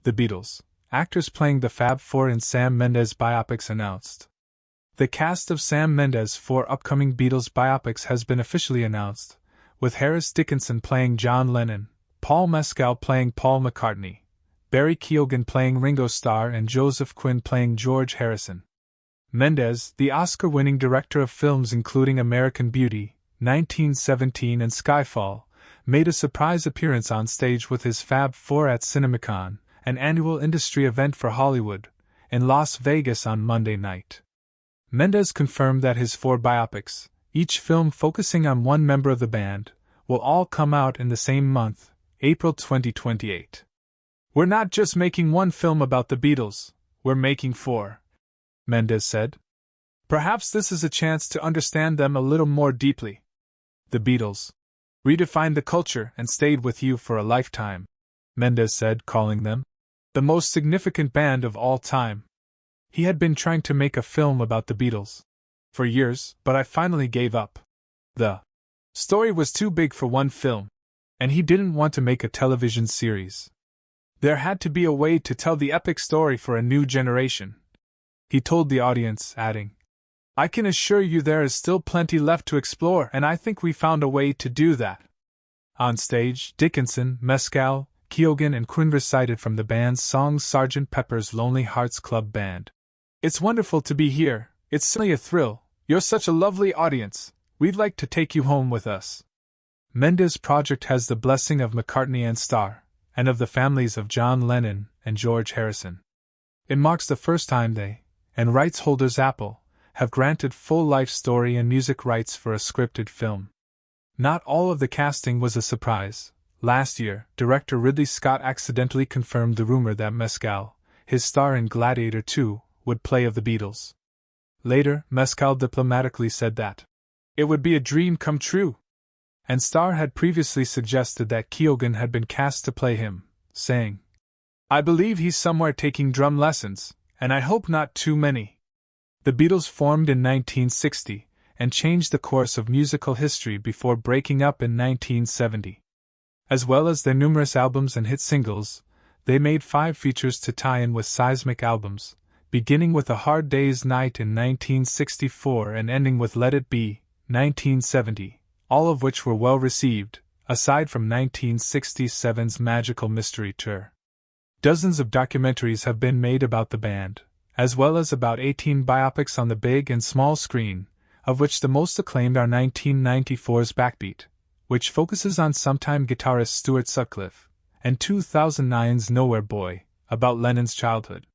The Beatles, actors playing the Fab Four in Sam Mendes biopics announced. The cast of Sam Mendes' 4 upcoming Beatles biopics has been officially announced, with Harris Dickinson playing John Lennon, Paul Mescal playing Paul McCartney, Barry Keoghan playing Ringo Starr and Joseph Quinn playing George Harrison. Mendes, the Oscar-winning director of films including American Beauty, 1917 and Skyfall, made a surprise appearance on stage with his Fab Four at CinemaCon, an annual industry event for Hollywood, in Las Vegas on Monday night. Mendes confirmed that his 4 biopics, each film focusing on one member of the band, will all come out in the same month, April 2028. "We're not just making one film about the Beatles, we're making 4," Mendes said. "Perhaps this is a chance to understand them a little more deeply. The Beatles redefined the culture and stayed with you for a lifetime," Mendes said, calling them the most significant band of all time. He had been trying to make a film about the Beatles for years, but I finally gave up. The story was too big for one film, and he didn't want to make a television series. There had to be a way to tell the epic story for a new generation. He told the audience, adding, "I can assure you there is still plenty left to explore, and I think we found a way to do that." On stage, Dickinson, Mescal, Keoghan and Quinn recited from the band's song Sgt. Pepper's Lonely Hearts Club Band. "It's wonderful to be here, it's certainly a thrill, you're such a lovely audience, we'd like to take you home with us." Mendes' project has the blessing of McCartney and Starr, and of the families of John Lennon and George Harrison. It marks the first time they, and rights holders Apple, have granted full life story and music rights for a scripted film. Not all of the casting was a surprise. Last year, director Ridley Scott accidentally confirmed the rumor that Mescal, his star in Gladiator 2, would play of the Beatles. Later, Mescal diplomatically said that it would be a dream come true. And Starr had previously suggested that Keoghan had been cast to play him, saying, "I believe he's somewhere taking drum lessons, and I hope not too many." The Beatles formed in 1960 and changed the course of musical history before breaking up in 1970. As well as their numerous albums and hit singles, they made 5 features to tie in with seismic albums, beginning with A Hard Day's Night in 1964 and ending with Let It Be, 1970, all of which were well received, aside from 1967's Magical Mystery Tour. Dozens of documentaries have been made about the band, as well as about 18 biopics on the big and small screen, of which the most acclaimed are 1994's Backbeat, which focuses on sometime guitarist Stuart Sutcliffe, and 2009's Nowhere Boy, about Lennon's childhood.